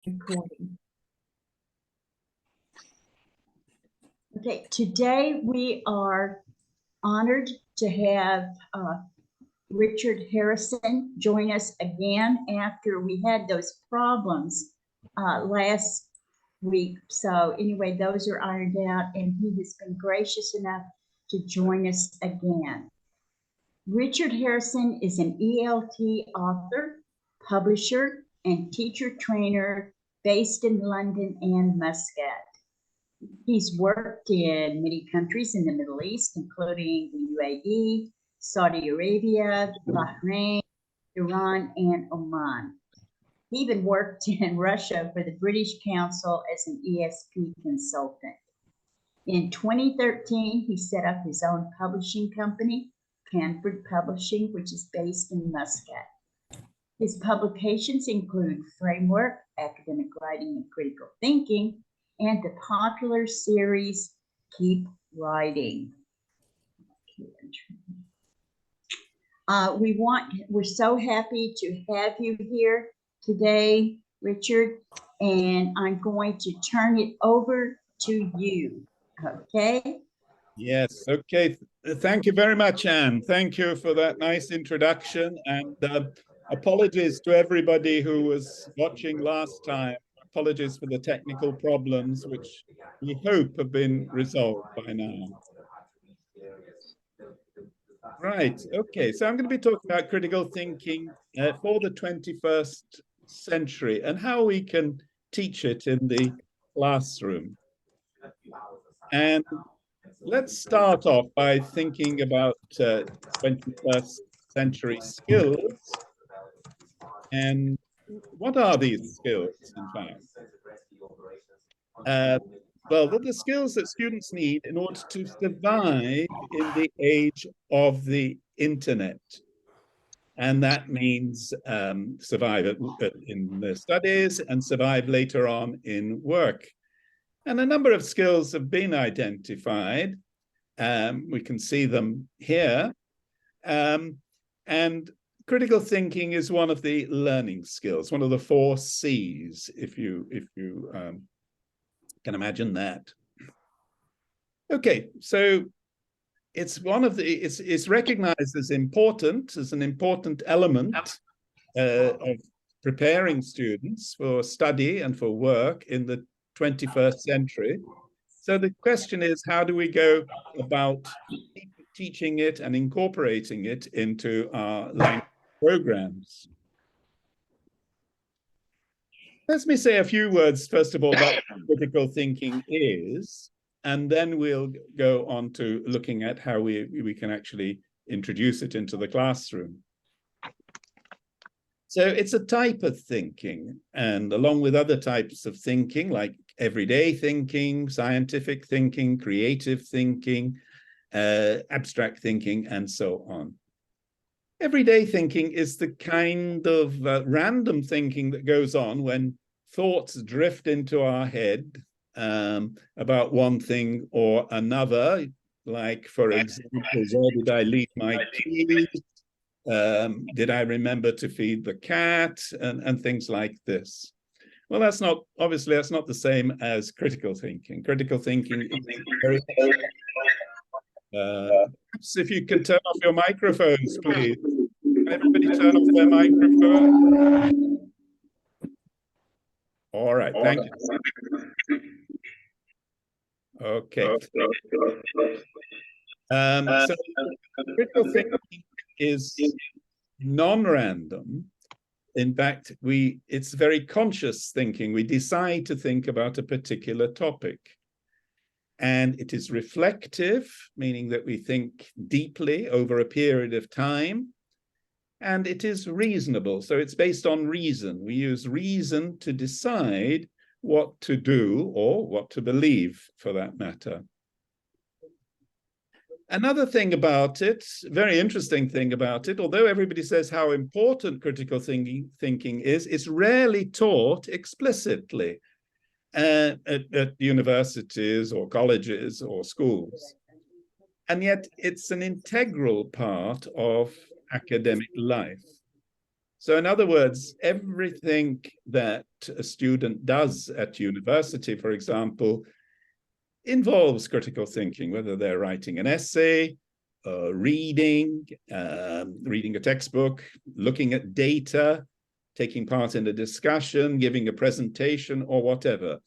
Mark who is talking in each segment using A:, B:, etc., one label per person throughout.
A: Recording. Okay, today we are honored to have Richard Harrison join us again after we had those problems last week. So anyway, those are ironed out, and he has been gracious enough to join us again. Richard Harrison is an ELT author, publisher, and teacher trainer based in London and Muscat. He's worked in many countries in the Middle East, including the UAE, Saudi Arabia, Bahrain, Iran, and Oman. He even worked in Russia for the British Council as an ESP consultant. In 2013, he set up his own publishing company, Canford Publishing, which is based in Muscat. His publications include Framework, Academic Writing and Critical Thinking, and the popular series Keep Writing. We're so happy to have you here today, Richard, and I'm going to turn it over to you. Okay?
B: Yes, okay. Thank you very much, Anne. Thank you for that nice introduction, and apologies to everybody who was watching last time. Apologies for the technical problems, which we hope have been resolved by now. Right, okay, so I'm going to be talking about critical thinking for the 21st century and how we can teach it in the classroom. And let's start off by thinking about 21st century skills. And what are these skills, in fact? Well, they're the skills that students need in order to survive in the age of the internet. And that means survive in their studies and survive later on in work. And a number of skills have been identified. We can see them here. And critical thinking is one of the learning skills, one of the 4 C's, if you can imagine that. Okay, so it's one of the, it's recognized as an important element of preparing students for study and for work in the 21st century. So the question is, how do we go about teaching it and incorporating it into our language programs? Let me say a few words, first of all, about what critical thinking is, and then we'll go on to looking at how we can actually introduce it into the classroom. So it's a type of thinking, and along with other types of thinking, like everyday thinking, scientific thinking, creative thinking, abstract thinking, and so on. Everyday thinking is the kind of random thinking that goes on when thoughts drift into our head about one thing or another, like, for example, where did I leave my keys? Did I remember to feed the cat? And things like this. Well, obviously that's not the same as critical thinking. Critical thinking is very... perhaps if you can turn off your microphones, please. Can everybody turn off their microphone? All right, thank you. Okay. So critical thinking is non-random. In fact, it's very conscious thinking. We decide to think about a particular topic. And it is reflective, meaning that we think deeply over a period of time. And it is reasonable, so it's based on reason. We use reason to decide what to do or what to believe, for that matter. Another thing about it, very interesting thing about it, although everybody says how important critical thinking is, it's rarely taught explicitly at universities or colleges or schools. And yet it's an integral part of academic life. So in other words, everything that a student does at university, for example, involves critical thinking, whether they're writing an essay, reading a textbook, looking at data, taking part in a discussion, giving a presentation, or whatever.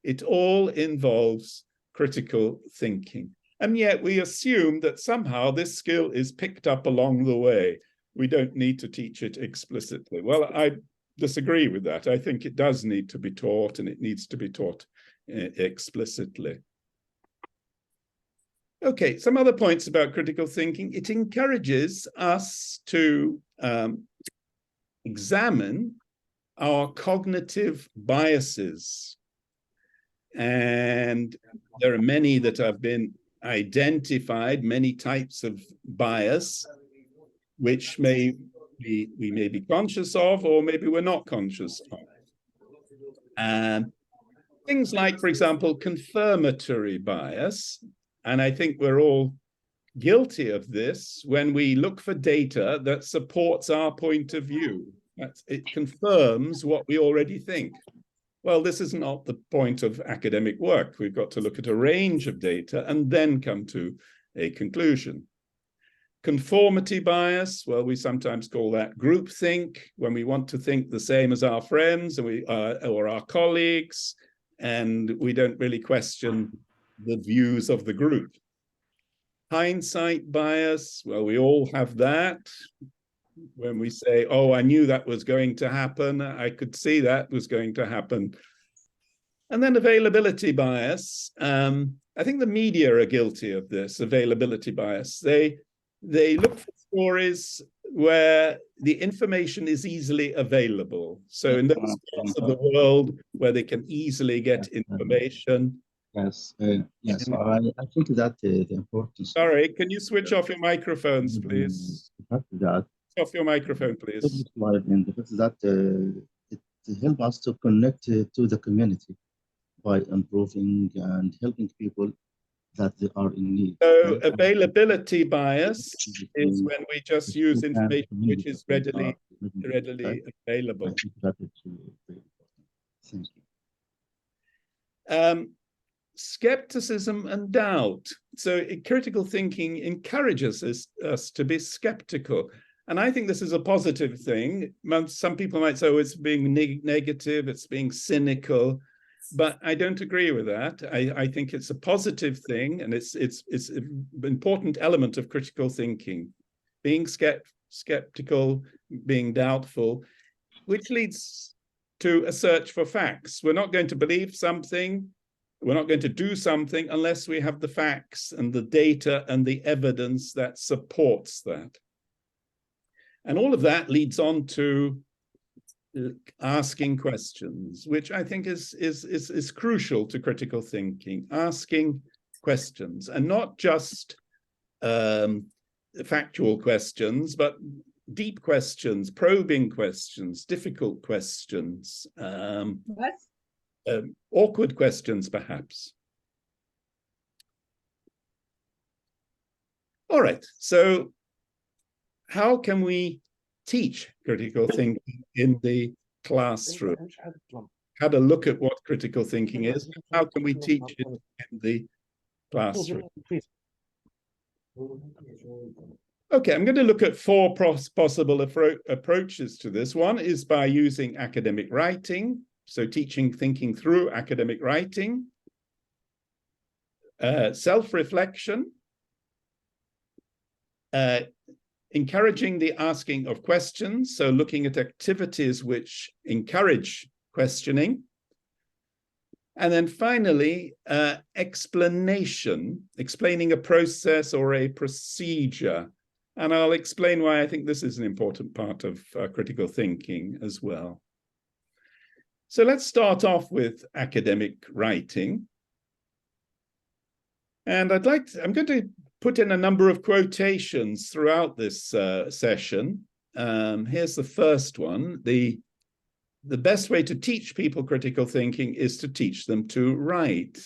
B: It all involves critical thinking. And yet we assume that somehow this skill is picked up along the way. We don't need to teach it explicitly. Well, I disagree with that. I think it does need to be taught, and it needs to be taught explicitly. Okay, some other points about critical thinking. It encourages us to examine our cognitive biases. And there are many that have been identified, many types of bias, which we may be conscious of, or maybe we're not conscious of. Things like, for example, confirmatory bias. And I think we're all guilty of this when we look for data that supports our point of view. It confirms what we already think. Well, this is not the point of academic work. We've got to look at a range of data and then come to a conclusion. Conformity bias, well, we sometimes call that groupthink, when we want to think the same as our friends and or our colleagues, and we don't really question the views of the group. Hindsight bias, well, we all have that. When we say, oh, I knew that was going to happen, I could see that was going to happen. And then availability bias. I think the media are guilty of this, availability bias. They look for stories where the information is easily available. So in those parts of the world where they can easily get information.
C: Yes, yes. I think that the importance.
B: Sorry, can you switch off your microphones, please?
C: That
B: Off your microphone, please.
C: in the fact that it helps us to connect to the community by improving and helping people that they are in need.
B: So availability bias is when we just use information which is readily available.
C: I think that it's very important. Thank you.
B: Skepticism and doubt. So critical thinking encourages us to be skeptical. And I think this is a positive thing. Some people might say, oh, it's being negative, it's being cynical, but I don't agree with that. I think it's a positive thing, and it's an important element of critical thinking, being skeptical, being doubtful, which leads to a search for facts. We're not going to believe something, we're not going to do something unless we have the facts and the data and the evidence that supports that. And all of that leads on to asking questions, which I think is crucial to critical thinking, asking questions, and not just factual questions, but deep questions, probing questions, difficult questions, awkward questions, perhaps. All right, so how can we teach critical thinking in the classroom? How to look at what critical thinking is? How can we teach it in the classroom? Okay, I'm going to look at four possible approaches to this. One is by using academic writing, so teaching thinking through academic writing, self-reflection, encouraging the asking of questions, so looking at activities which encourage questioning. And then finally, explanation, explaining a process or a procedure. And I'll explain why I think this is an important part of critical thinking as well. So let's start off with academic writing. And I'm going to put in a number of quotations throughout this session. Here's the first one. The best way to teach people critical thinking is to teach them to write.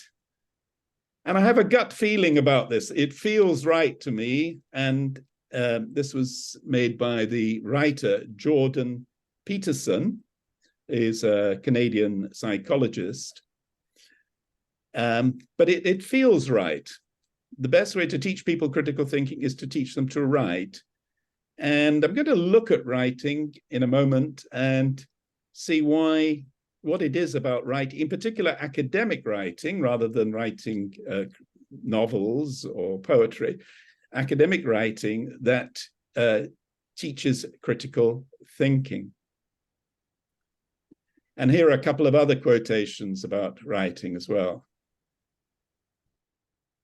B: And I have a gut feeling about this. It feels right to me. And this was made by the writer Jordan Peterson is a Canadian psychologist. But it feels right. The best way to teach people critical thinking is to teach them to write. And I'm going to look at writing in a moment and see what it is about writing, in particular academic writing, rather than writing novels or poetry, academic writing that teaches critical thinking. And here are a couple of other quotations about writing as well.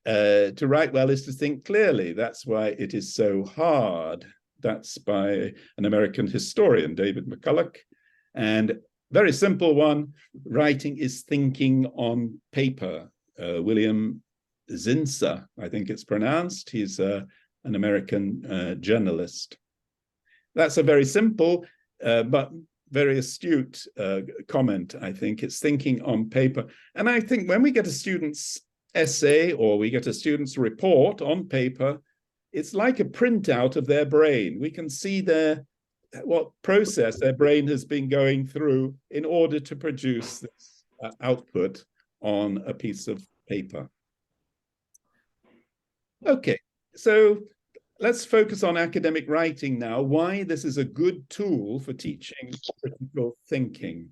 B: To write well is to think clearly. That's why it is so hard. That's by an American historian, David McCulloch. And very simple one, writing is thinking on paper. William Zinsser, I think it's pronounced. He's an American journalist. That's a very simple but very astute comment, I think. It's thinking on paper. And I think when we get a student's essay or we get a student's report on paper, it's like a printout of their brain. We can see what process their brain has been going through in order to produce this output on a piece of paper. Okay, so let's focus on academic writing now, why this is a good tool for teaching critical thinking.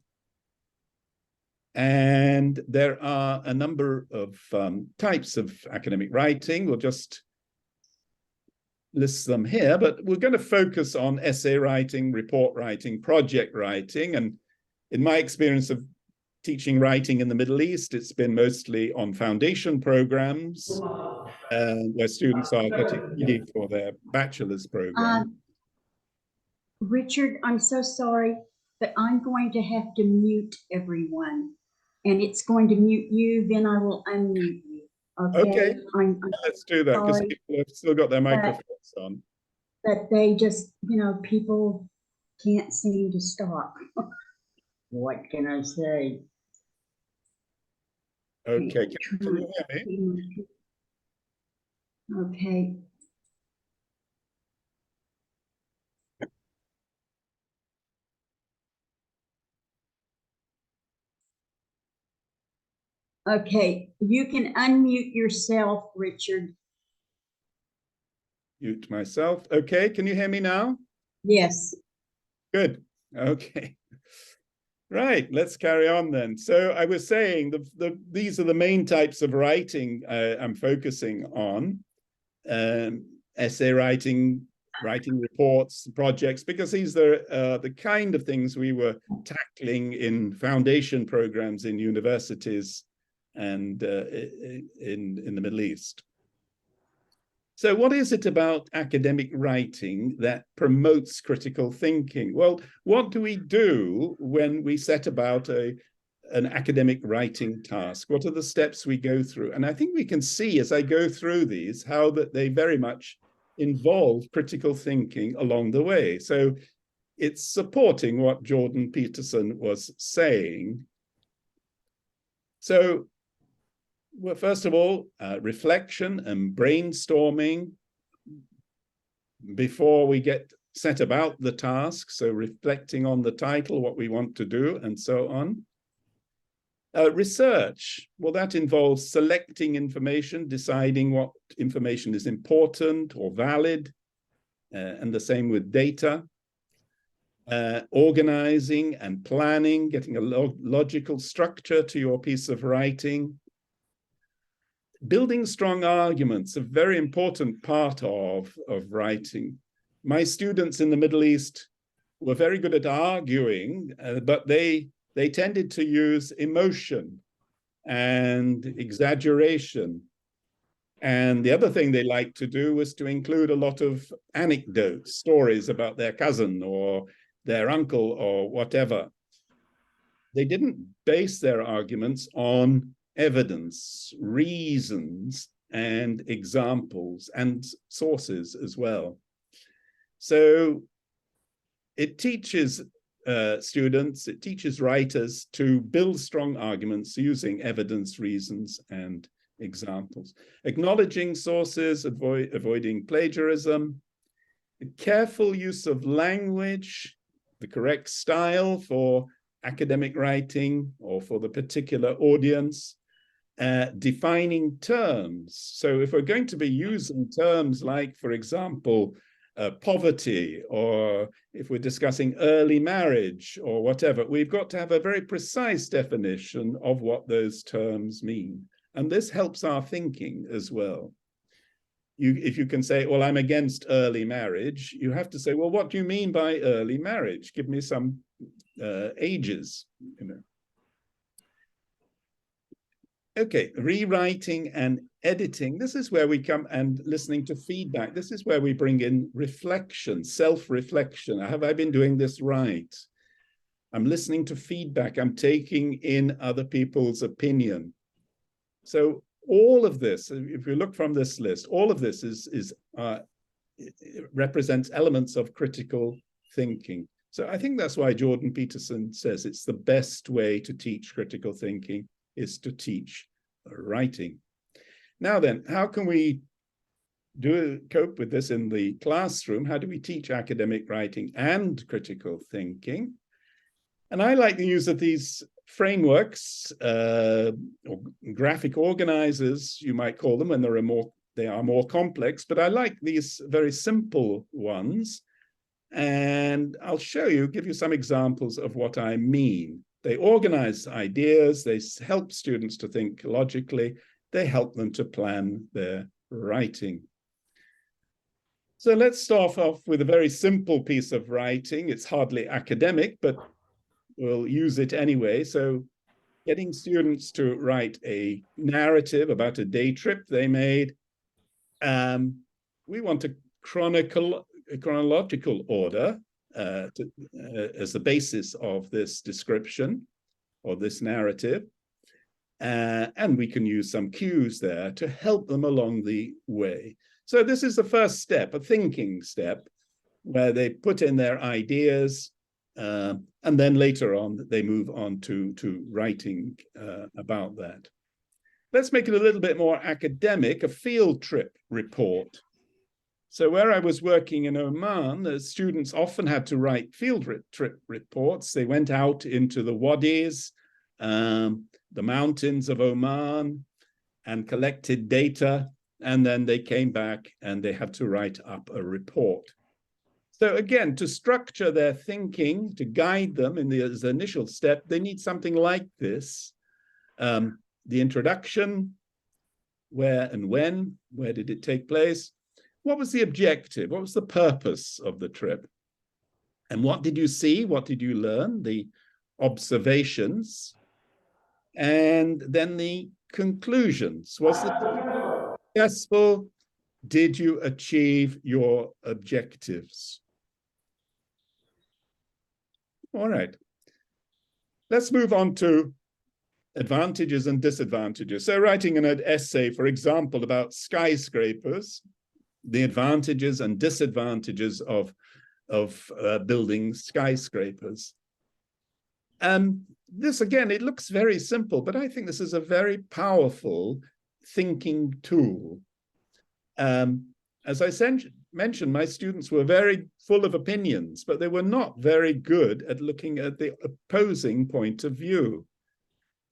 B: And there are a number of types of academic writing. We'll just list them here, but we're going to focus on essay writing, report writing, project writing. And in my experience of teaching writing in the Middle East, it's been mostly on foundation programs where students are getting ready for their bachelor's program.
A: Richard, I'm so sorry, but I'm going to have to mute everyone. And it's going to mute you, then I will unmute you. Okay.
B: Let's do that, because people have still got their microphones on.
A: But they just, people can't seem to stop. What can I say?
B: Okay, can you hear me?
A: Okay. Okay, you can unmute yourself, Richard.
B: Mute myself. Okay, can you hear me now?
A: Yes.
B: Good. Okay. Right, let's carry on then. So I was saying these are the main types of writing I'm focusing on. Essay writing, writing reports, projects, because these are the kind of things we were tackling in foundation programs in universities and in the Middle East. So what is it about academic writing that promotes critical thinking? Well, what do we do when we set about an academic writing task? What are the steps we go through? And I think we can see as I go through these how that they very much involve critical thinking along the way. So it's supporting what Jordan Peterson was saying. So, well, first of all, reflection and brainstorming before we get set about the task. So reflecting on the title, what we want to do, and so on. Research, well, that involves selecting information, deciding what information is important or valid, and the same with data. Organizing and planning, getting a logical structure to your piece of writing. Building strong arguments, a very important part of writing. My students in the Middle East were very good at arguing, but they tended to use emotion and exaggeration. And the other thing they liked to do was to include a lot of anecdotes, stories about their cousin or their uncle or whatever. They didn't base their arguments on evidence, reasons, and examples, and sources as well. So it teaches students, it teaches writers to build strong arguments using evidence, reasons, and examples. Acknowledging sources, avoiding plagiarism, careful use of language, the correct style for academic writing or for the particular audience, defining terms. So if we're going to be using terms like, for example, poverty, or if we're discussing early marriage or whatever, we've got to have a very precise definition of what those terms mean. And this helps our thinking as well. If you can say, well, I'm against early marriage, you have to say, well, what do you mean by early marriage? Give me some ages, you know. Okay, rewriting and editing. This is where we come, and listening to feedback. This is where we bring in reflection, self-reflection. Have I been doing this right? I'm listening to feedback. I'm taking in other people's opinion. So all of this, if you look from this list, all of this represents elements of critical thinking. So I think that's why Jordan Peterson says it's the best way to teach critical thinking is to teach writing. Now then, how can we cope with this in the classroom? How do we teach academic writing and critical thinking? And I like the use of these frameworks, or graphic organizers, you might call them, and they are more complex, but I like these very simple ones. And I'll give you some examples of what I mean. They organize ideas, they help students to think logically, they help them to plan their writing. So let's start off with a very simple piece of writing. It's hardly academic, but we'll use it anyway. So getting students to write a narrative about a day trip they made. We want a chronological order as the basis of this description or this narrative. And we can use some cues there to help them along the way. So this is the first step, a thinking step, where they put in their ideas, and then later on, they move on to writing about that. Let's make it a little bit more academic, a field trip report. So where I was working in Oman, the students often had to write field trip reports. They went out into the wadis, the mountains of Oman, and collected data. And then they came back and they had to write up a report. So again, to structure their thinking, to guide them in the initial step, they need something like this. The introduction, where and when, where did it take place? What was the objective? What was the purpose of the trip? And what did you see? What did you learn? The observations. And then the conclusions. Was the trip successful? Did you achieve your objectives? All right. Let's move on to advantages and disadvantages. So writing an essay, for example, about skyscrapers, the advantages and disadvantages of building skyscrapers. This, again, it looks very simple, but I think this is a very powerful thinking tool. As I mentioned, my students were very full of opinions, but they were not very good at looking at the opposing point of view.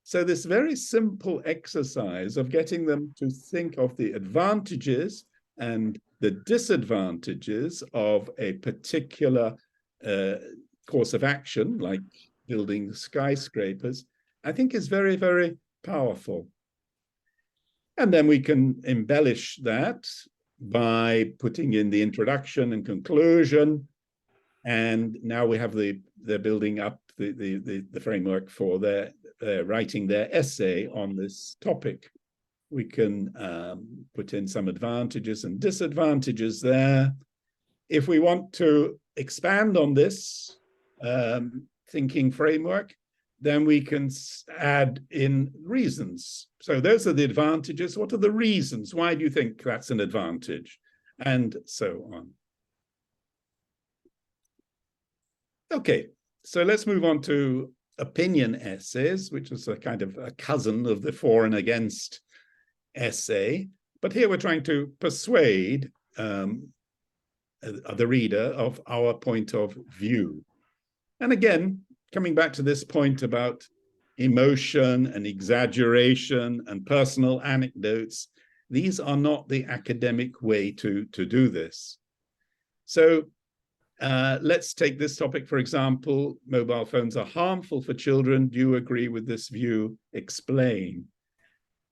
B: So this very simple exercise of getting them to think of the advantages and the disadvantages of a particular course of action, like building skyscrapers, I think is very, very powerful. And then we can embellish that by putting in the introduction and conclusion. And now we have they're building up the framework for their writing their essay on this topic. We can put in some advantages and disadvantages there. If we want to expand on this thinking framework, then we can add in reasons. So those are the advantages. What are the reasons? Why do you think that's an advantage? And so on. Okay, so let's move on to opinion essays, which is a kind of a cousin of the for and against essay. But here we're trying to persuade the reader of our point of view. And again, coming back to this point about emotion and exaggeration and personal anecdotes, these are not the academic way to do this. So let's take this topic, for example. Mobile phones are harmful for children. Do you agree with this view? Explain.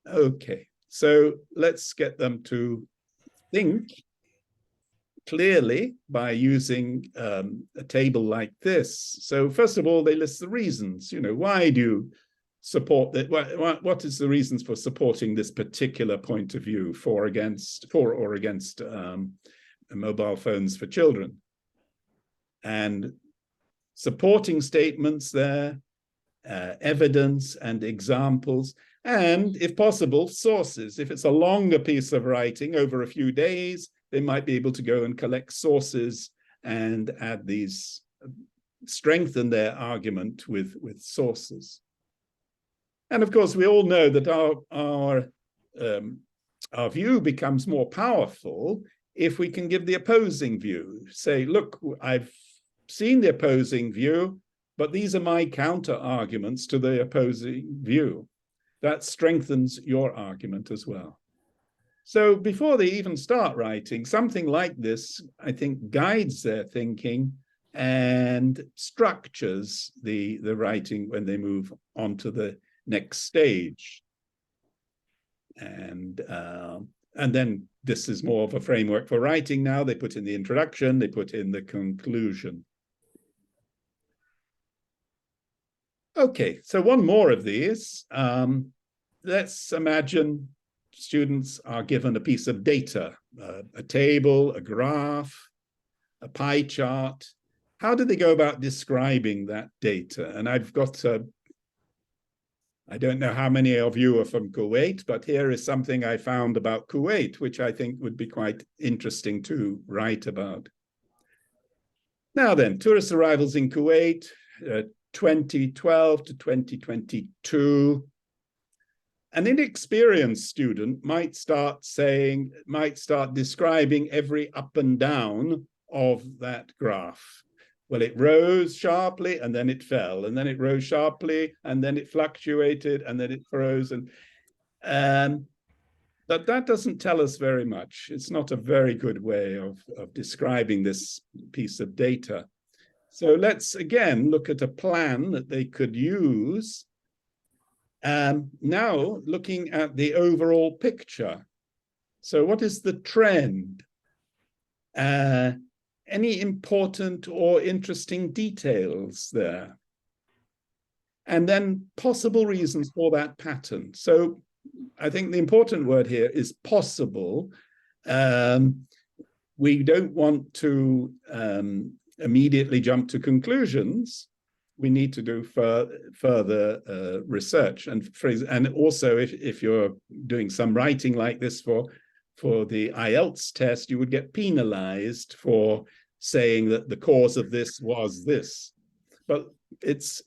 B: Okay, so let's get them to think clearly by using a table like this. So first of all, they list the reasons. Why do you support that? What is the reasons for supporting this particular point of view for or against mobile phones for children? And supporting statements there, evidence and examples, and if possible, sources. If it's a longer piece of writing over a few days, they might be able to go and collect sources and add these, strengthen their argument with sources. And of course, we all know that our view becomes more powerful if we can give the opposing view. Say, look, I've seen the opposing view, but these are my counter arguments to the opposing view. That strengthens your argument as well. So before they even start writing, something like this, I think, guides their thinking and structures the writing when they move on to the next stage. And then this is more of a framework for writing now. They put in the introduction, they put in the conclusion. Okay, so one more of these. Let's imagine students are given a piece of data, a table, a graph, a pie chart. How do they go about describing that data? And I've got, I don't know how many of you are from Kuwait, but here is something I found about Kuwait, which I think would be quite interesting to write about. Now then, tourist arrivals in Kuwait, 2012 to 2022. An inexperienced student might start describing every up and down of that graph. Well, it rose sharply and then it fell, and then it rose sharply and then it fluctuated and then it froze. But that doesn't tell us very much. It's not a very good way of describing this piece of data. So let's again look at a plan that they could use. Now looking at the overall picture. So what is the trend? Any important or interesting details there? And then possible reasons for that pattern. So I think the important word here is possible. We don't want to immediately jump to conclusions. We need to do further research and also if you're doing some writing like this for the IELTS test, you would get penalized for saying that the cause of this was this. But it's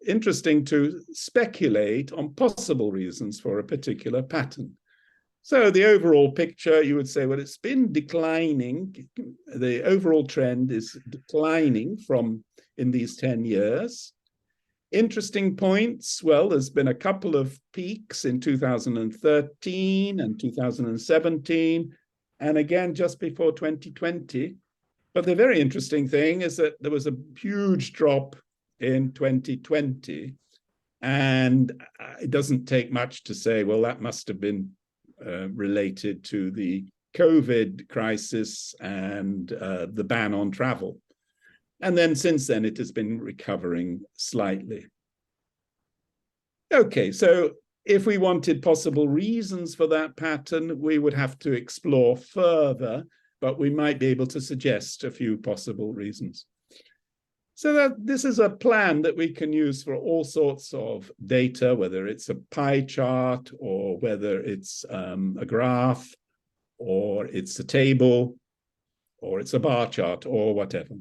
B: interesting to speculate on possible reasons for a particular pattern. So the overall picture, you would say, well, it's been declining. The overall trend is declining in these 10 years. Interesting points, well, there's been a couple of peaks in 2013 and 2017, and again, just before 2020. But the very interesting thing is that there was a huge drop in 2020, and it doesn't take much to say, well, that must have been related to the COVID crisis and the ban on travel. And then since then, it has been recovering slightly. Okay, so if we wanted possible reasons for that pattern, we would have to explore further, but we might be able to suggest a few possible reasons. So this is a plan that we can use for all sorts of data, whether it's a pie chart or whether it's a graph or it's a table or it's a bar chart or whatever.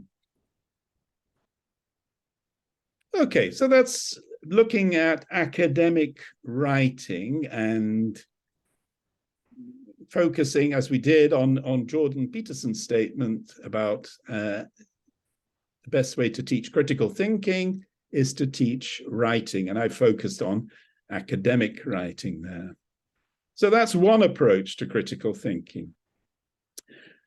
B: Okay, so that's looking at academic writing and focusing, as we did, on Jordan Peterson's statement about the best way to teach critical thinking is to teach writing, and I focused on academic writing there. So that's one approach to critical thinking.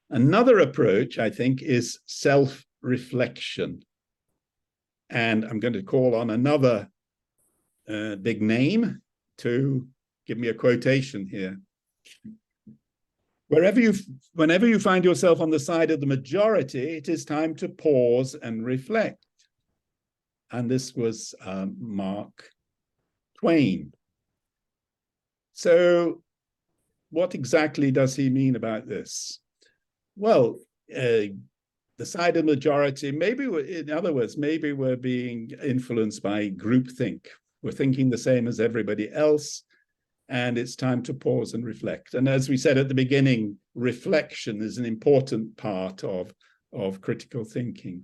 B: Another approach, I think, is self-reflection. And I'm going to call on another big name to give me a quotation here. Whenever you find yourself on the side of the majority, it is time to pause and reflect. And this was Mark Twain. So what exactly does he mean about this? Well, the side of the majority, maybe, in other words, maybe we're being influenced by groupthink. We're thinking the same as everybody else, and it's time to pause and reflect. And as we said at the beginning, reflection is an important part of critical thinking.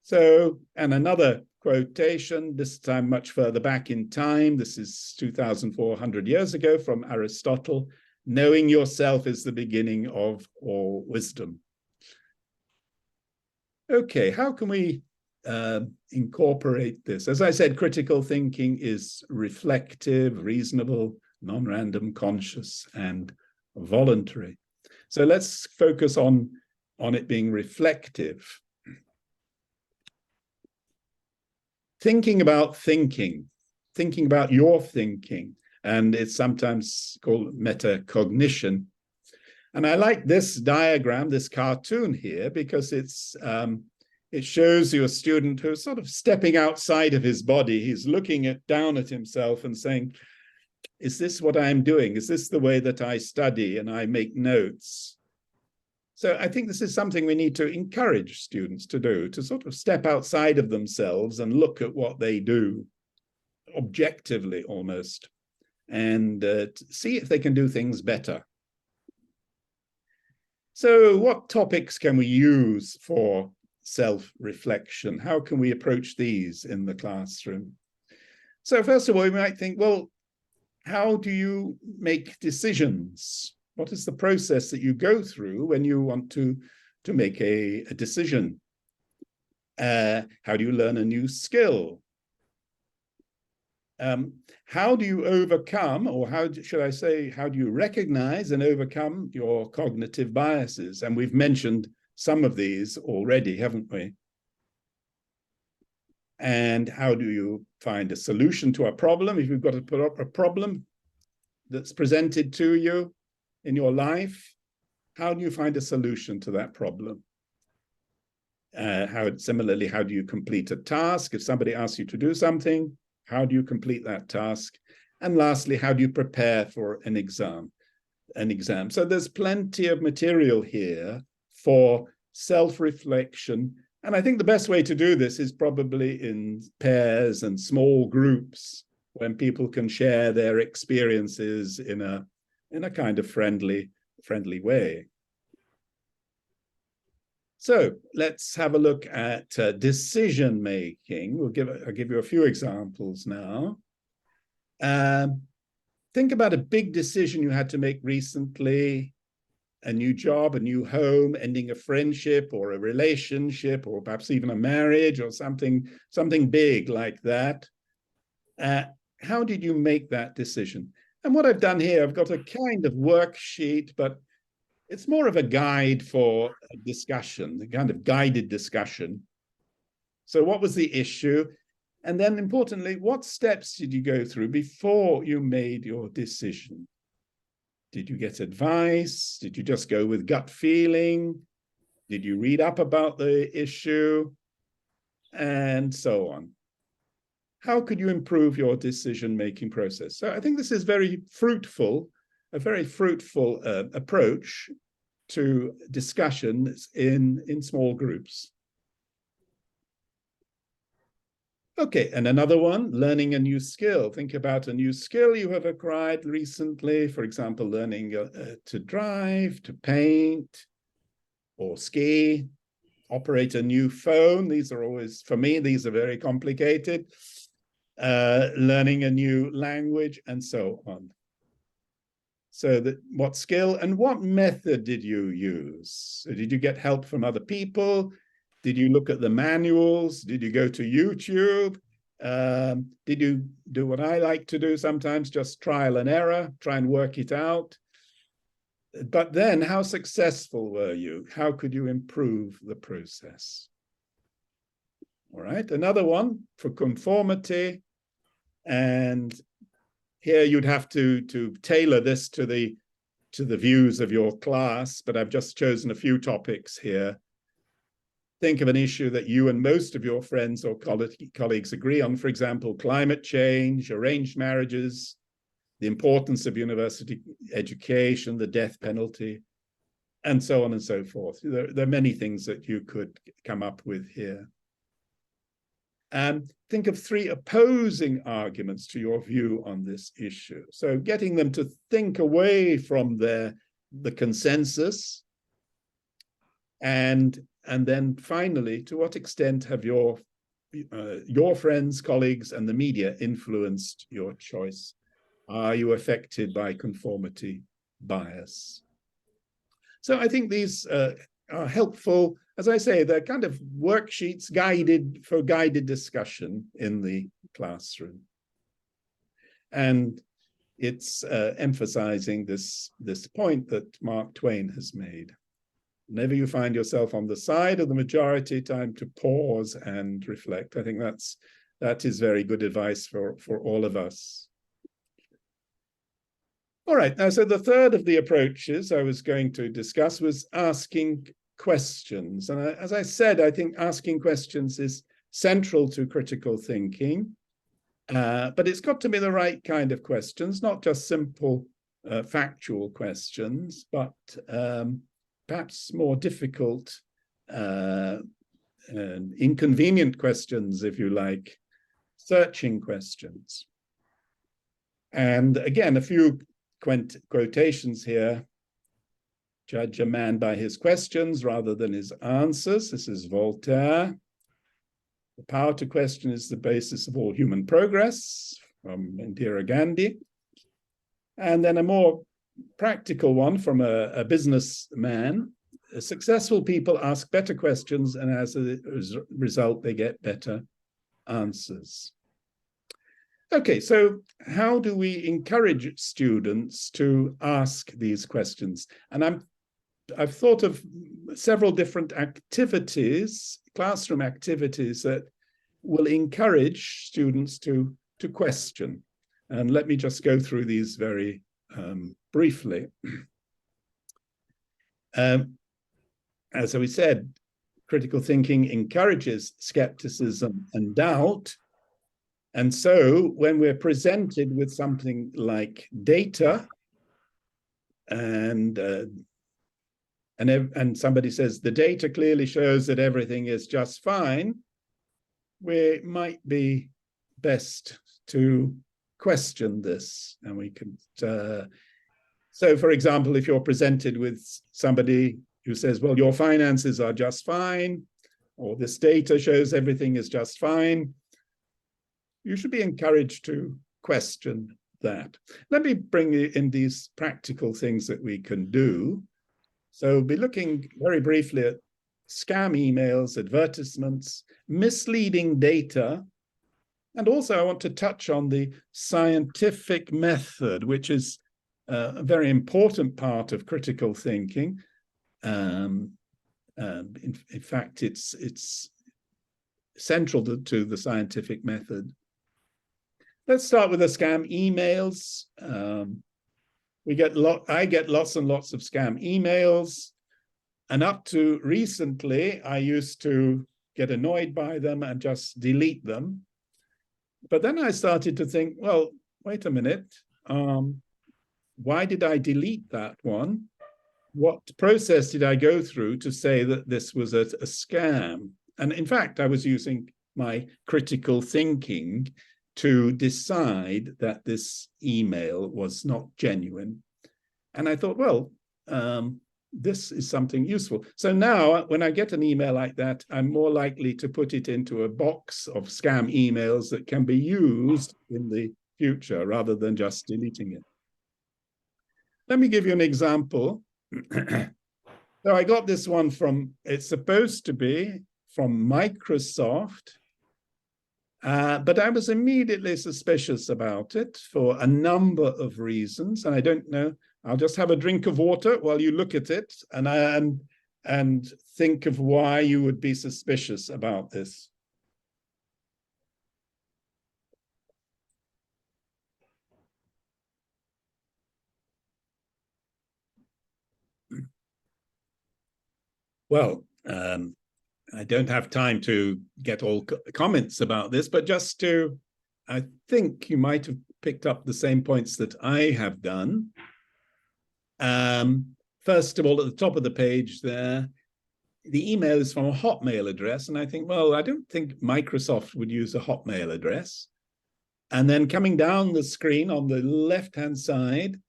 B: So, and another quotation, this time much further back in time, this is 2,400 years ago, from Aristotle: knowing yourself is the beginning of all wisdom. Okay, how can we incorporate this? As I said, critical thinking is reflective, reasonable, non-random, conscious, and voluntary. So let's focus on it being reflective. Thinking about your thinking, and it's sometimes called metacognition. And I like this diagram, this cartoon here, because it shows you a student who's sort of stepping outside of his body. He's looking down at himself and saying, is this what I'm doing? Is this the way that I study and I make notes? So I think this is something we need to encourage students to do, to sort of step outside of themselves and look at what they do, objectively almost, and see if they can do things better. So what topics can we use for self-reflection? How can we approach these in the classroom? So first of all, we might think, well, how do you make decisions? What is the process that you go through when you want to make a decision? How do you learn a new skill? How do you overcome, or how should I say, how do you recognize and overcome your cognitive biases? And we've mentioned some of these already, haven't we? And how do you find a solution to a problem? If you've got a problem that's presented to you in your life, how do you find a solution to that problem? Similarly, how do you complete a task? If somebody asks you to do something, how do you complete that task? And lastly, how do you prepare for an exam? So there's plenty of material here for self-reflection. And I think the best way to do this is probably in pairs and small groups, when people can share their experiences in a kind of friendly way. So let's have a look at decision making. I'll give you a few examples now. Think about a big decision you had to make recently: a new job, a new home, ending a friendship or a relationship, or perhaps even a marriage, or something big like that. How did you make that decision? And what I've done here, I've got a kind of worksheet, but it's more of a guide for a discussion, a kind of guided discussion. So what was the issue? And then importantly, what steps did you go through before you made your decision? Did you get advice? Did you just go with gut feeling? Did you read up about the issue? And so on. How could you improve your decision-making process? So I think this is very fruitful, a very fruitful approach to discussions in small groups. Okay, and another one, learning a new skill. Think about a new skill you have acquired recently, for example, learning to drive, to paint, or ski, operate a new phone. These are always, for me, these are very complicated. Learning a new language, and so on. So what skill and what method did you use? So did you get help from other people? Did you look at the manuals? Did you go to YouTube? Did you do what I like to do sometimes, just trial and error, try and work it out? But then how successful were you? How could you improve the process? All right, another one for conformity. And here you'd have to tailor this to the views of your class, but I've just chosen a few topics here. Think of an issue that you and most of your friends or colleagues agree on, for example, climate change, arranged marriages, the importance of university education, the death penalty, and so on and so forth. There are many things that you could come up with here. And think of 3 opposing arguments to your view on this issue. So getting them to think away from the consensus. And then finally, to what extent have your friends, colleagues, and the media influenced your choice? Are you affected by conformity bias? So I think these are helpful. As I say, they're kind of worksheets for guided discussion in the classroom. And it's emphasizing this point that Mark Twain has made. Whenever you find yourself on the side of the majority, time to pause and reflect. I think that is very good advice for all of us. All right, now, so the third of the approaches I was going to discuss was asking questions. And as I said, I think asking questions is central to critical thinking, but it's got to be the right kind of questions, not just simple factual questions, but perhaps more difficult and inconvenient questions, if you like, searching questions. And again, a few quotations here. Judge a man by his questions rather than his answers. This is Voltaire. The power to question is the basis of all human progress, from Indira Gandhi. And then a more practical one from a businessman. Successful people ask better questions, and as a result, they get better answers. Okay, so how do we encourage students to ask these questions? And I've thought of several different activities, classroom activities, that will encourage students to question. And let me just go through these very briefly. As we said, critical thinking encourages skepticism and doubt. And so when we're presented with something like data and somebody says the data clearly shows that everything is just fine, we might be best to question this. And we can, so for example, if you're presented with somebody who says, well, your finances are just fine, or this data shows everything is just fine, you should be encouraged to question that. Let me bring in these practical things that we can do. So we'll be looking very briefly at scam emails, advertisements, misleading data, and also I want to touch on the scientific method, which is a very important part of critical thinking. In fact, it's central to the scientific method. Let's start with the scam emails. I get lots and lots of scam emails, and up to recently, I used to get annoyed by them and just delete them. But then I started to think, well, wait a minute. Why did I delete that one? What process did I go through to say that this was a scam? And in fact, I was using my critical thinking to decide that this email was not genuine. And I thought, well, this is something useful. So now when I get an email like that, I'm more likely to put it into a box of scam emails that can be used in the future rather than just deleting it. Let me give you an example. So I got this one it's supposed to be from Microsoft, but I was immediately suspicious about it for a number of reasons, and I don't know. I'll just have a drink of water while you look at it and think of why you would be suspicious about this. Well, I don't have time to get all comments about this, but just to, I think you might have picked up the same points that I have done. First of all, at the top of the page there, the email is from a Hotmail address. And I think, well, I don't think Microsoft would use a Hotmail address. And then coming down the screen on the left-hand side,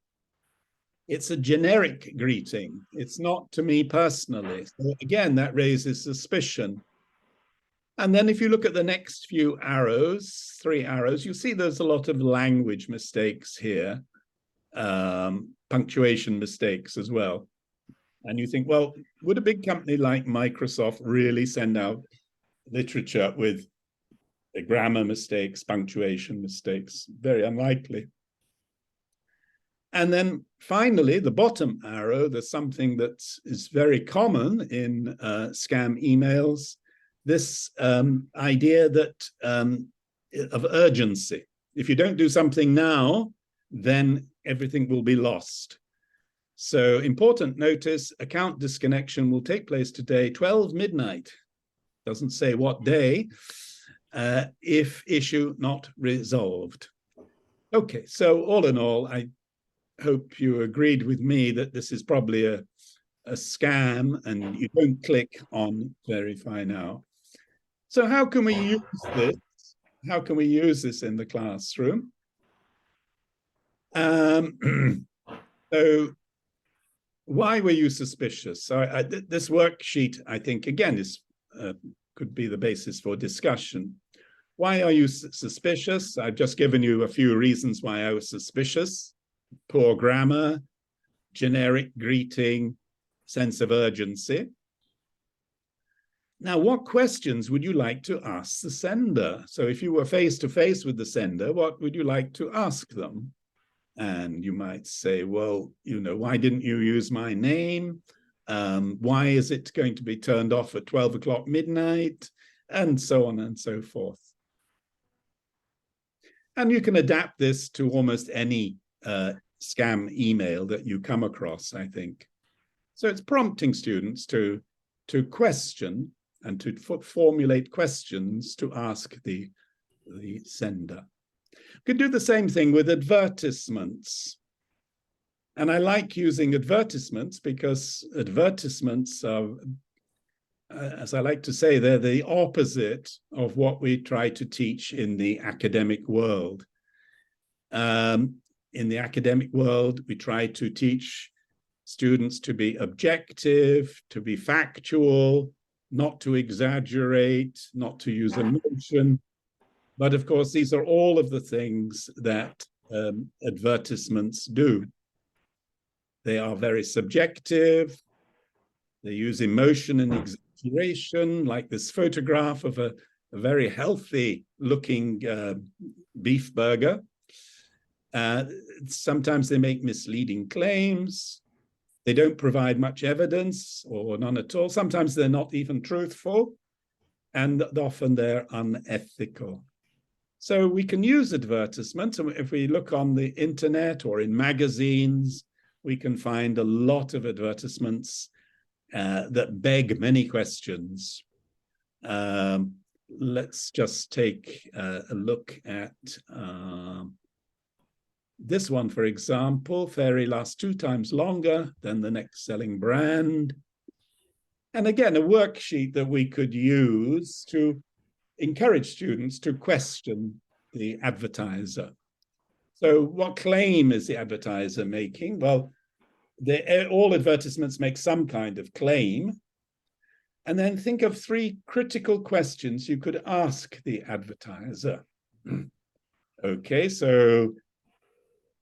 B: it's a generic greeting. It's not to me personally. So again, that raises suspicion. And then if you look at the next few arrows, 3 arrows, you see there's a lot of language mistakes here, punctuation mistakes as well. And you think, well, would a big company like Microsoft really send out literature with the grammar mistakes, punctuation mistakes? Very unlikely. And then finally, the bottom arrow, there's something that is very common in scam emails, this idea that of urgency. If you don't do something now, then everything will be lost. So important notice, account disconnection will take place today, 12 midnight. Doesn't say what day, if issue not resolved. Okay, so all in all, I hope you agreed with me that this is probably a scam and you don't click on verify now. So how can we use this? How can we use this in the classroom? So why were you suspicious? So this worksheet, I think, again, is could be the basis for discussion. Why are you suspicious? I've just given you a few reasons why I was suspicious. Poor grammar, generic greeting, sense of urgency. Now, what questions would you like to ask the sender? So if you were face to face with the sender, what would you like to ask them? And you might say, well, you know, why didn't you use my name? Why is it going to be turned off at 12 o'clock midnight? And so on and so forth. And you can adapt this to almost any scam email that you come across, I think. So it's prompting students to question and to formulate questions to ask the sender. You could do the same thing with advertisements. And I like using advertisements because advertisements are, as I like to say, they're the opposite of what we try to teach in the academic world. In the academic world, we try to teach students to be objective, to be factual, not to exaggerate, not to use emotion. But of course, these are all of the things that advertisements do. They are very subjective. They use emotion and exaggeration, like this photograph of a very healthy looking beef burger. Sometimes they make misleading claims. They don't provide much evidence or none at all. Sometimes they're not even truthful, and often they're unethical. So we can use advertisements. And if we look on the internet or in magazines, we can find a lot of advertisements that beg many questions. Let's just take a look at this one, for example. Fairy lasts 2 times longer than the next selling brand. And again, a worksheet that we could use to encourage students to question the advertiser. So what claim is the advertiser making? Well, all advertisements make some kind of claim. And then think of 3 critical questions you could ask the advertiser. Okay, so,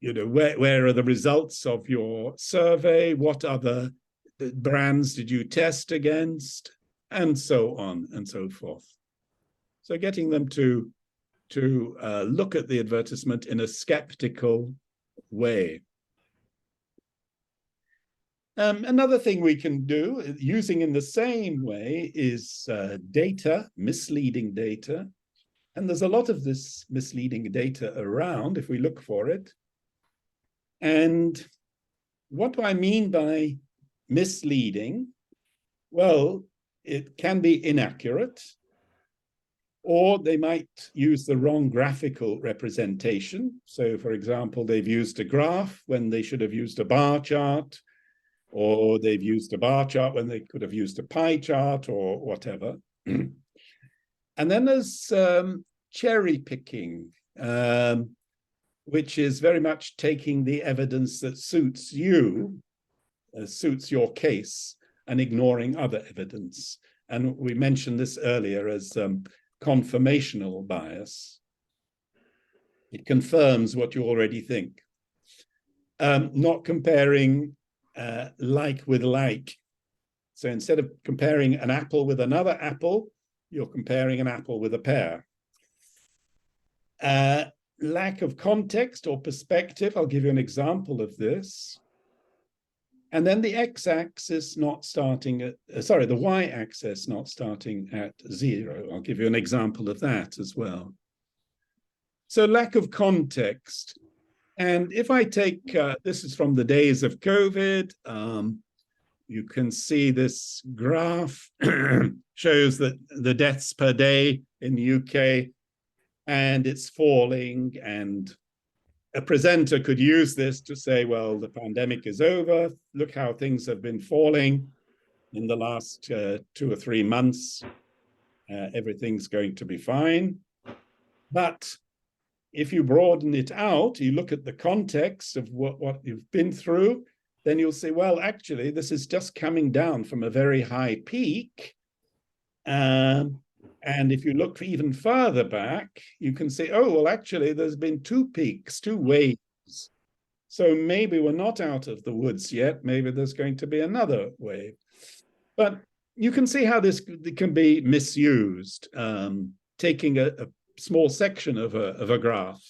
B: you know, where are the results of your survey? What other brands did you test against? and so on and so forth. So getting them to look at the advertisement in a skeptical way. Another thing we can do, using in the same way, is data, misleading data. And there's a lot of this misleading data around if we look for it. And what do I mean by misleading? Well, it can be inaccurate, or they might use the wrong graphical representation. So, for example, they've used a graph when they should have used a bar chart, or they've used a bar chart when they could have used a pie chart or whatever. And then there's cherry picking, which is very much taking the evidence that suits you, suits your case, and ignoring other evidence. And we mentioned this earlier as confirmational bias. It confirms what you already think. Not comparing like with like. So instead of comparing an apple with another apple, you're comparing an apple with a pear. Lack of context or perspective. I'll give you an example of this. And then the x-axis not starting at, the y-axis not starting at 0. I'll give you an example of that as well. So lack of context. And if I take, this is from the days of COVID, you can see this graph shows that the deaths per day in the UK, and it's falling, and a presenter could use this to say, well, the pandemic is over. Look how things have been falling in the last 2 or 3 months. Everything's going to be fine. But if you broaden it out, you look at the context of what you've been through, then you'll say, well, actually, this is just coming down from a very high peak. And if you look even further back, you can say, oh, well, actually, there's been 2 peaks, 2 waves. So maybe we're not out of the woods yet. Maybe there's going to be another wave. But you can see how this can be misused, taking a small section of a graph.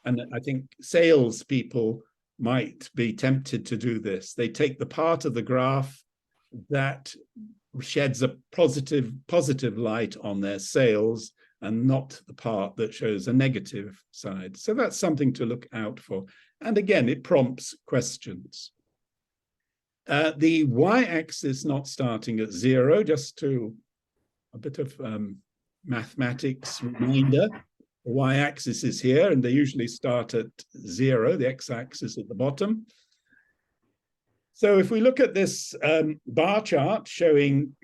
B: And I think salespeople might be tempted to do this. They take the part of the graph that sheds a positive light on their sales and not the part that shows a negative side. So that's something to look out for. And again, it prompts questions. The y-axis not starting at 0, just to a bit of mathematics reminder. The y-axis is here, and they usually start at 0, the x-axis at the bottom. So if we look at this bar chart showing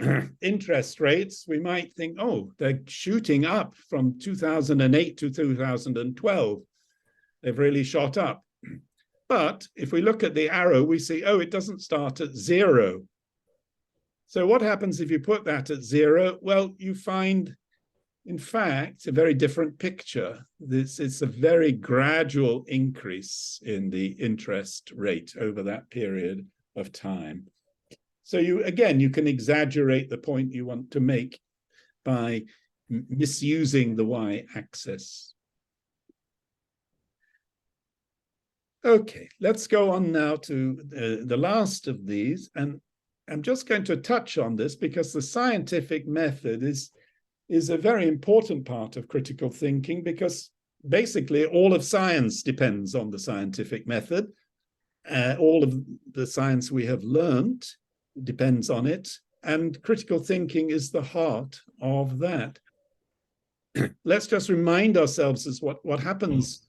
B: interest rates, we might think, oh, they're shooting up from 2008 to 2012. They've really shot up. But if we look at the arrow, we see, oh, it doesn't start at 0. So what happens if you put that at 0? Well, you find, in fact, a very different picture. It's a very gradual increase in the interest rate over that period of time. So you can exaggerate the point you want to make by misusing the y-axis. Okay, let's go on now to the last of these, and I'm just going to touch on this because the scientific method is a very important part of critical thinking, because basically all of science depends on the scientific method. All of the science we have learned depends on it, and critical thinking is the heart of that. Let's just remind ourselves as what happens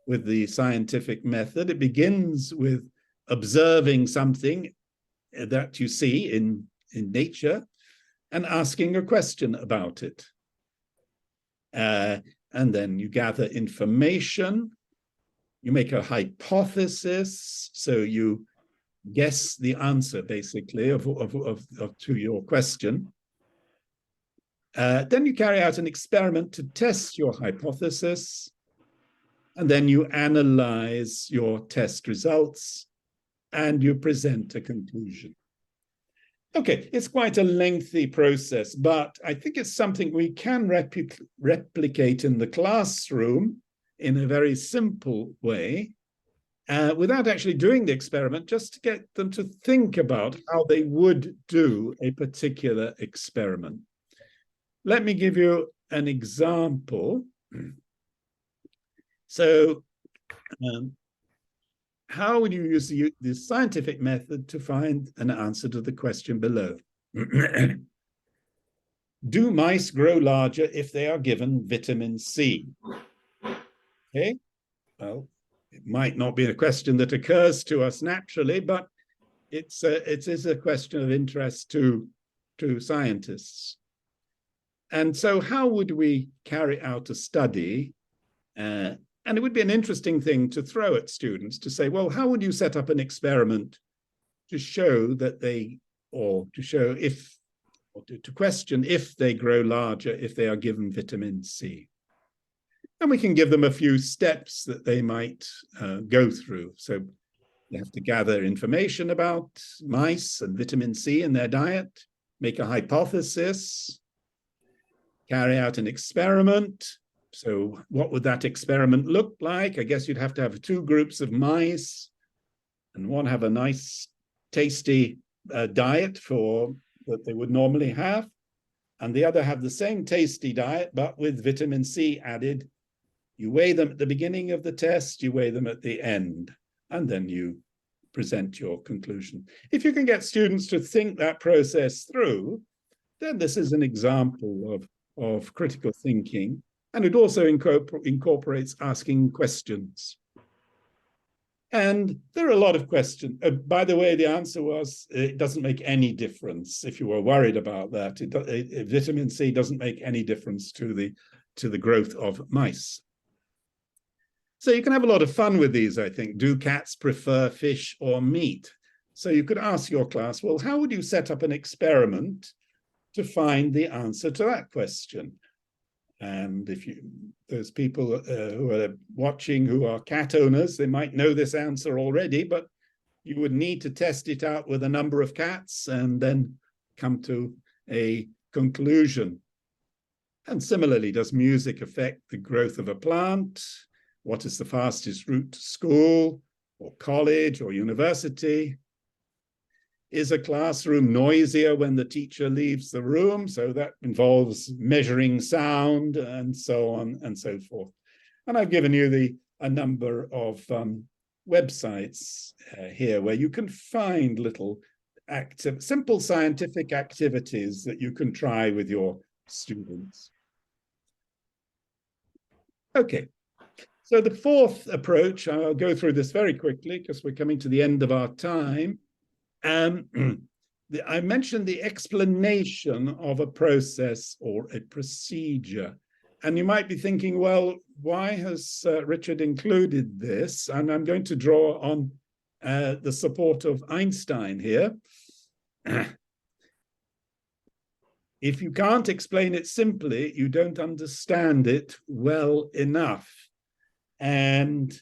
B: with the scientific method. It begins with observing something that you see in nature and asking a question about it. And then you gather information. You make a hypothesis, so you guess the answer, basically, to your question. Then you carry out an experiment to test your hypothesis, and then you analyze your test results, and you present a conclusion. Okay, it's quite a lengthy process, but I think it's something we can replicate in the classroom in a very simple way, without actually doing the experiment, just to get them to think about how they would do a particular experiment. Let me give you an example. So, how would you use the scientific method to find an answer to the question below? Do mice grow larger if they are given vitamin C? Okay, well, it might not be a question that occurs to us naturally, but it is a question of interest to scientists. And so how would we carry out a study? And it would be an interesting thing to throw at students to say, well, how would you set up an experiment to show that they, or to show if, or to question if they grow larger if they are given vitamin C? And we can give them a few steps that they might go through. So you have to gather information about mice and vitamin C in their diet, make a hypothesis, carry out an experiment. So what would that experiment look like? I guess you'd have to have two groups of mice, and one have a nice, tasty diet that they would normally have, and the other have the same tasty diet, but with vitamin C added. You weigh them at the beginning of the test, you weigh them at the end, and then you present your conclusion. If you can get students to think that process through, then this is an example of critical thinking. And it also incorporates asking questions. And there are a lot of questions. By the way, the answer was, it doesn't make any difference. If you were worried about that, vitamin C doesn't make any difference to the growth of mice. So you can have a lot of fun with these, I think. Do cats prefer fish or meat? So you could ask your class, well, how would you set up an experiment to find the answer to that question? And if there's people who are watching who are cat owners, they might know this answer already, but you would need to test it out with a number of cats and then come to a conclusion. And similarly, does music affect the growth of a plant? What is the fastest route to school or college or university? Is a classroom noisier when the teacher leaves the room? So that involves measuring sound and so on and so forth. And I've given you a number of websites here where you can find little simple scientific activities that you can try with your students. Okay, so the fourth approach, I'll go through this very quickly because we're coming to the end of our time. I mentioned the explanation of a process or a procedure. And you might be thinking, well, why has Richard included this? And I'm going to draw on the support of Einstein here. If you can't explain it simply, you don't understand it well enough. And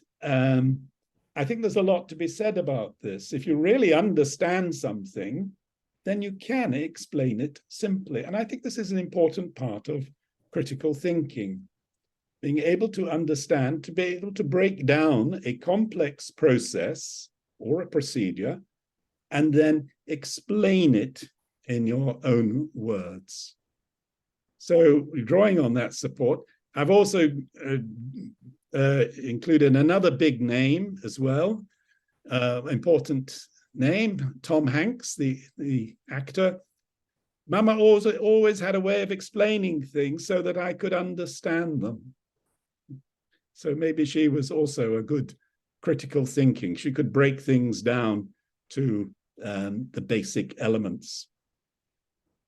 B: I think there's a lot to be said about this. If you really understand something, then you can explain it simply. And I think this is an important part of critical thinking, being able to understand, to be able to break down a complex process or a procedure, and then explain it in your own words. So drawing on that support, I've also included another big name as well, important name, Tom Hanks, the actor. Mama always had a way of explaining things so that I could understand them. So maybe she was also a good critical thinking. She could break things down to the basic elements.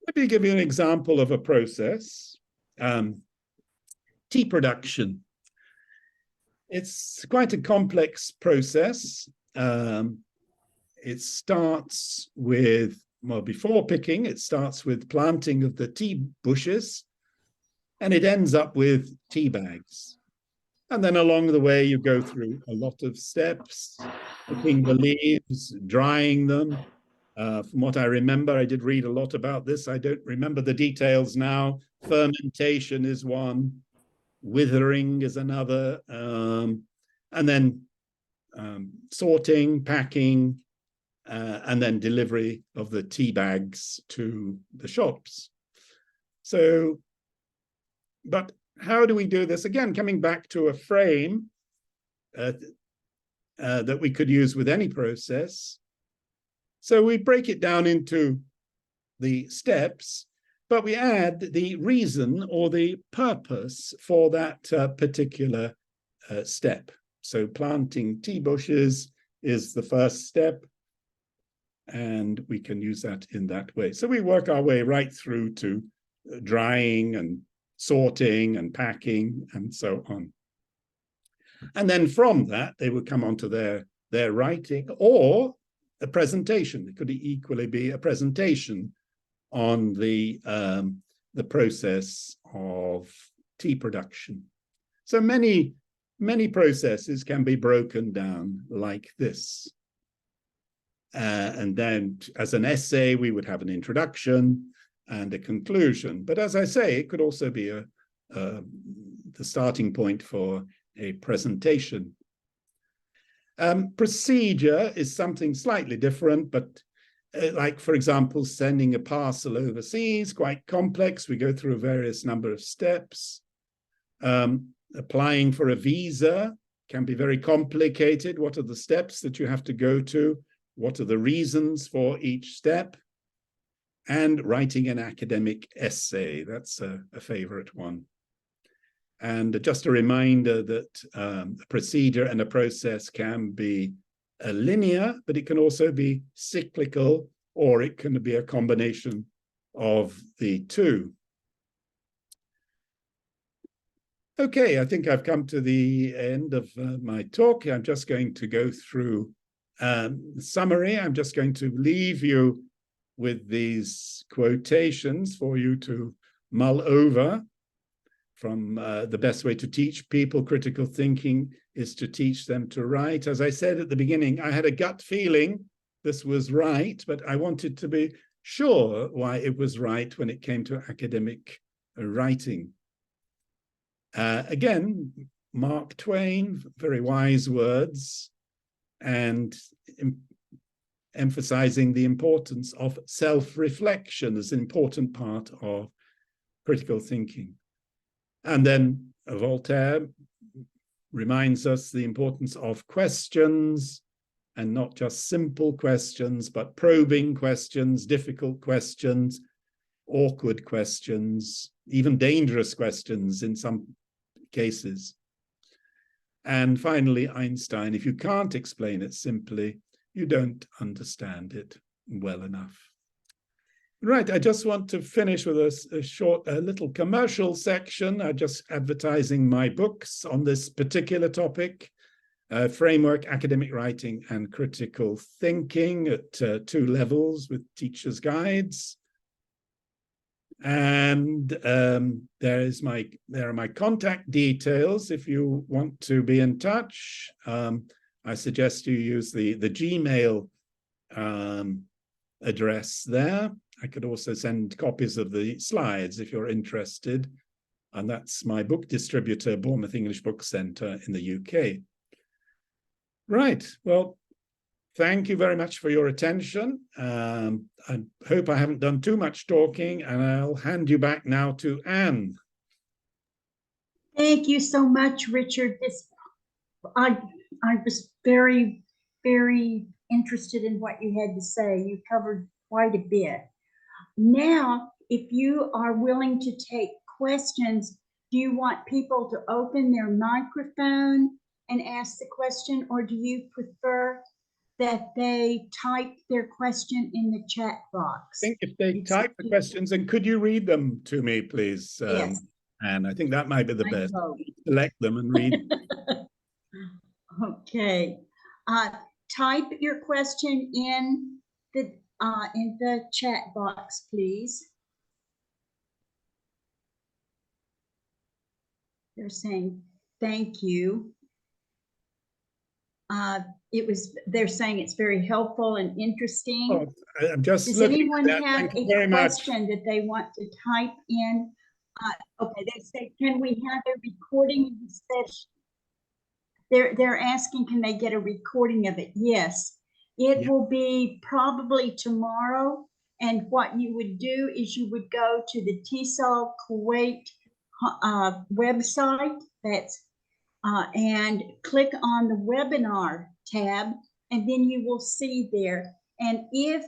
B: Let me give you an example of a process. Tea production. It's quite a complex process. It starts with, well, before picking, it starts with planting of the tea bushes, and it ends up with tea bags. And then along the way, you go through a lot of steps, picking the leaves, drying them, From what I remember, I did read a lot about this. I don't remember the details now. Fermentation is one, withering is another, and then sorting, packing, and then delivery of the tea bags to the shops. So, but how do we do this? Again, coming back to a frame that we could use with any process. So we break it down into the steps, but we add the reason or the purpose for that particular step. So planting tea bushes is the first step, and we can use that in that way. So we work our way right through to drying and sorting and packing and so on. And then from that, they would come onto their writing or a presentation. It could equally be a presentation on the process of tea production. So many processes can be broken down like this. And then as an essay, we would have an introduction and a conclusion. But as I say, it could also be the starting point for a presentation. Procedure is something slightly different, but like, for example, sending a parcel overseas, quite complex. We go through a various number of steps. Applying for a visa can be very complicated. What are the steps that you have to go to? What are the reasons for each step? And writing an academic essay, that's a favorite one. And just a reminder that a procedure and a process can be linear, but it can also be cyclical, or it can be a combination of the two. Okay, I think I've come to the end of my talk. I'm just going to go through the summary. I'm just going to leave you with these quotations for you to mull over. From the best way to teach people critical thinking is to teach them to write. As I said at the beginning, I had a gut feeling this was right, but I wanted to be sure why it was right when it came to academic writing. Again, Mark Twain, very wise words, and emphasizing the importance of self-reflection as an important part of critical thinking. And then Voltaire reminds us the importance of questions, and not just simple questions, but probing questions, difficult questions, awkward questions, even dangerous questions in some cases. And finally, Einstein, if you can't explain it simply, you don't understand it well enough. Right, I just want to finish with a short, little commercial section. I'm just advertising my books on this particular topic, Framework, Academic Writing and Critical Thinking at 2 levels with teacher's guides. And there are my contact details if you want to be in touch. I suggest you use the Gmail address there. I could also send copies of the slides if you're interested. And that's my book distributor, Bournemouth English Book Centre in the UK. Right, well, thank you very much for your attention. I hope I haven't done too much talking, and I'll hand you back now to Anne.
A: Thank you so much, Richard. I was very, very interested in what you had to say. You covered quite a bit. Now, if you are willing to take questions, do you want people to open their microphone and ask the question, or do you prefer that they type their question in the chat box?
B: I think if they type the questions, and could you read them to me, please?
A: Yes.
B: And I think that might be the best. Select them and read.
A: Okay. Type your question in the chat box, please. They're saying thank you. they're saying it's very helpful and interesting.
B: Oh, I'm just
A: Does
B: looking
A: anyone
B: at that.
A: have
B: Thank you
A: a
B: very much.
A: question that they want to type in? Okay, they say, can we have a recording of the session? They're asking, can they get a recording of it? Yes, it will be probably tomorrow. And what you would do is you would go to the TESOL Kuwait website. That's and click on the webinar tab, and then you will see there. And if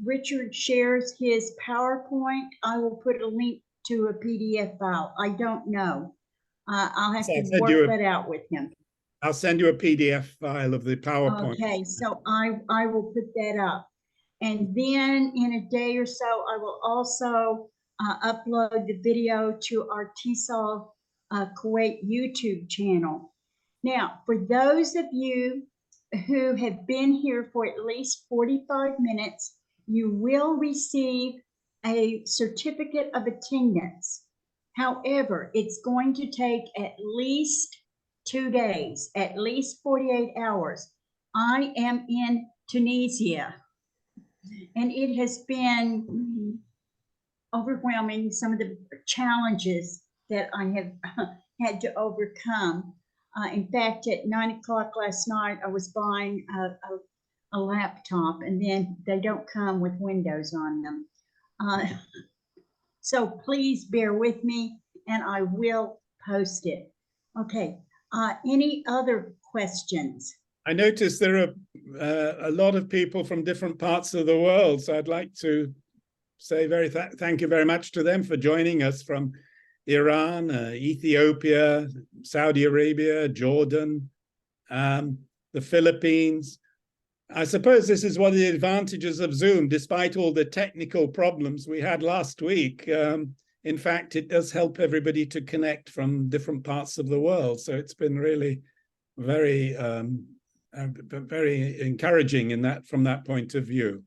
A: Richard shares his PowerPoint, I will put a link to a PDF file. I don't know. I'll have to work that out with him.
B: I'll send you a PDF file of the PowerPoint.
A: Okay, so I will put that up. And then in a day or so, I will also upload the video to our TESOL Kuwait YouTube channel. Now, for those of you who have been here for at least 45 minutes, you will receive a certificate of attendance. However, it's going to take at least 2 days, at least 48 hours. I am in Tunisia, and it has been overwhelming, some of the challenges that I have had to overcome. In fact, at 9 o'clock last night, I was buying a laptop, and then they don't come with Windows on them. So please bear with me, and I will post it. Okay, any other questions?
B: I noticed there are a lot of people from different parts of the world, so I'd like to say thank you very much to them for joining us from Iran, Ethiopia, Saudi Arabia, Jordan, the Philippines. I suppose this is one of the advantages of Zoom, despite all the technical problems we had last week. In fact, it does help everybody to connect from different parts of the world. So it's been really very, very encouraging from that point of view.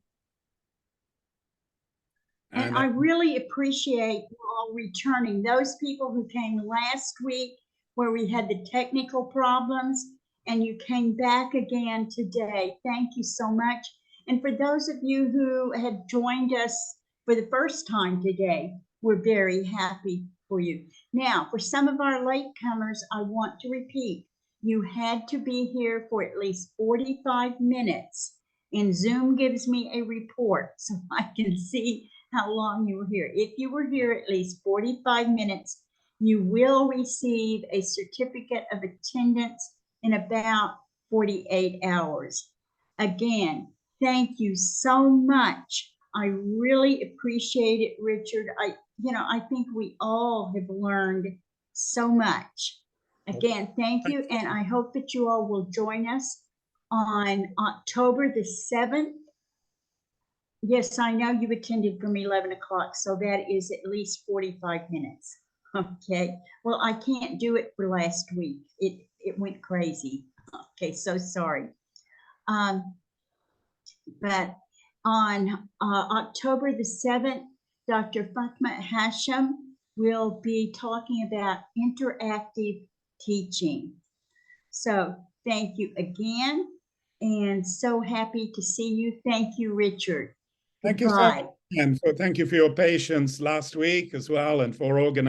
A: And I really appreciate you all returning. Those people who came last week where we had the technical problems, and you came back again today. Thank you so much. And for those of you who have joined us for the first time today, we're very happy for you. Now, for some of our latecomers, I want to repeat, you had to be here for at least 45 minutes, and Zoom gives me a report so I can see how long you were here. If you were here at least 45 minutes, you will receive a certificate of attendance in about 48 hours. Again, thank you so much. I really appreciate it, Richard. I think we all have learned so much. Again, thank you, and I hope that you all will join us on October the 7th. Yes, I know you attended from 11 o'clock, so that is at least 45 minutes. Okay, well, I can't do it for last week. It went crazy. Okay, so sorry. But on October the 7th, Dr. Fatma Hashim will be talking about interactive teaching. So thank you again, and so happy to see you. Thank you, Richard.
B: Thank you so much, and thank you for your patience last week as well, and for organizing.